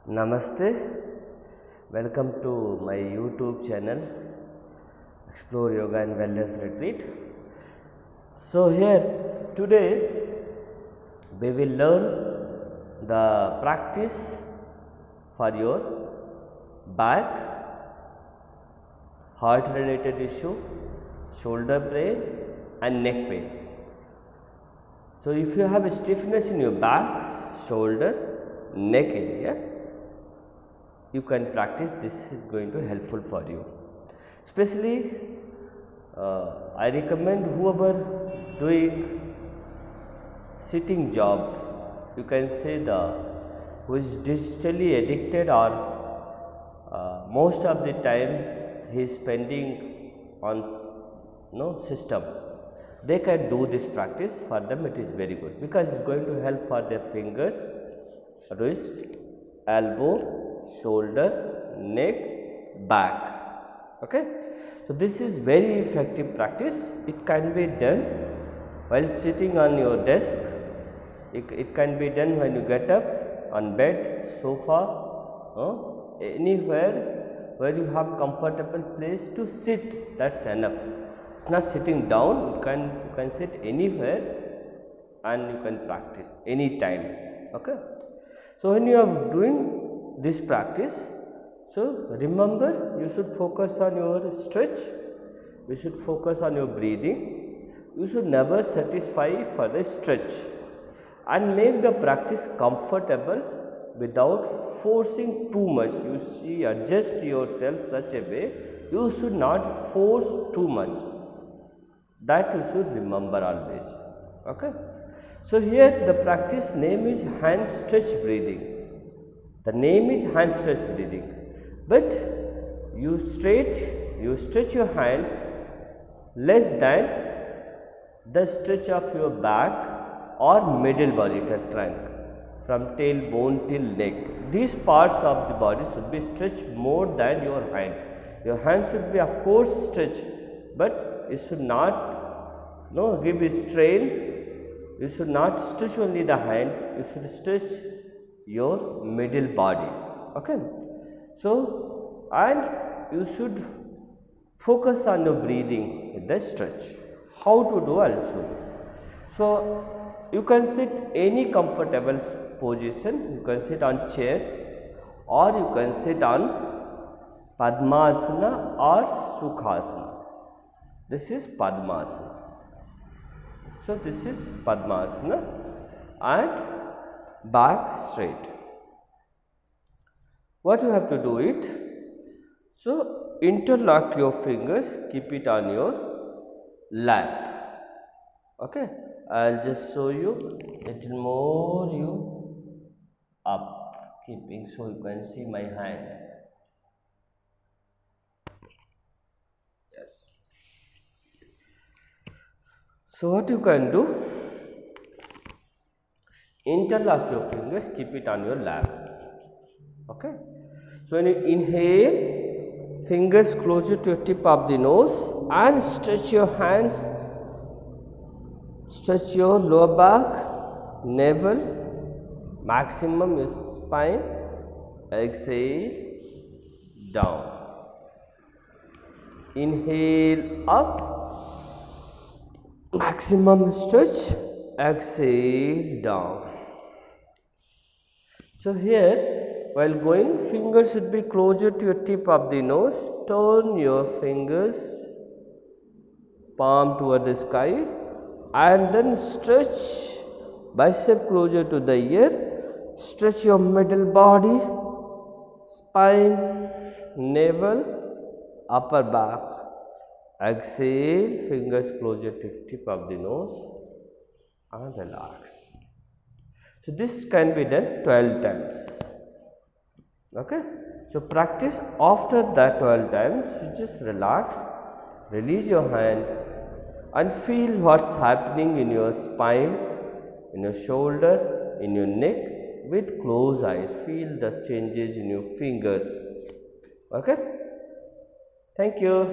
Namaste, welcome to my YouTube channel Explore Yoga and Wellness Retreat. So here today we will learn the practice for your back, heart related issue, shoulder pain and neck pain. So if you have a stiffness in your back, shoulder, neck area, you can practice. This is going to helpful for you. Especially I recommend whoever doing sitting job, you can say who is digitally addicted or most of the time he is spending on system, they can do this practice. For them it is very good because it is going to help for their fingers, wrist, elbow, shoulder, neck, back. Okay, so this is very effective practice. It can be done while sitting on your desk. It can be done when you get up, on bed, sofa, anywhere where you have comfortable place to sit. That's enough. It's not sitting down. You can sit anywhere and you can practice anytime. Okay, so when you are doing this practice, so remember, you should focus on your stretch, you should focus on your breathing, you should never satisfy for the stretch and make the practice comfortable without forcing too much. You see, adjust yourself such a way, you should not force too much. That you should remember always. Okay, so here the practice name is hand stretch breathing. The name is hand stretch breathing, but you stretch your hands less than the stretch of your back or middle body trunk, from tailbone till neck. These parts of the body should be stretched more than your hand. Your hand should be of course stretched, but it should not give a strain. You should not stretch only the hand, you should stretch your middle body. Okay, so and you should focus on your breathing in the stretch. How to do also? So you can sit any comfortable position. You can sit on chair or you can sit on Padmasana or Sukhasana. This is Padmasana. So this is Padmasana and back straight. What you have to do it? So interlock your fingers, keep it on your lap. Okay, I'll just show you little more. You up, keeping so you can see my hand. Yes. So what you can do? Interlock your fingers, keep it on your lap. Okay, so when you inhale, fingers closer to your tip of the nose and stretch your hands, stretch your lower back, navel, maximum your spine. Exhale, down. Inhale, up, maximum stretch. Exhale, down. So here, while going, fingers should be closer to your tip of the nose. Turn your fingers, palm toward the sky, and then stretch bicep closer to the ear. Stretch your middle body, spine, navel, upper back. Exhale, fingers closer to tip of the nose and relax. So this can be done 12 times. Okay, so practice after that 12 times. You just relax, release your hand and feel what's happening in your spine, in your shoulder, in your neck with closed eyes. Feel the changes in your fingers. Okay, thank you.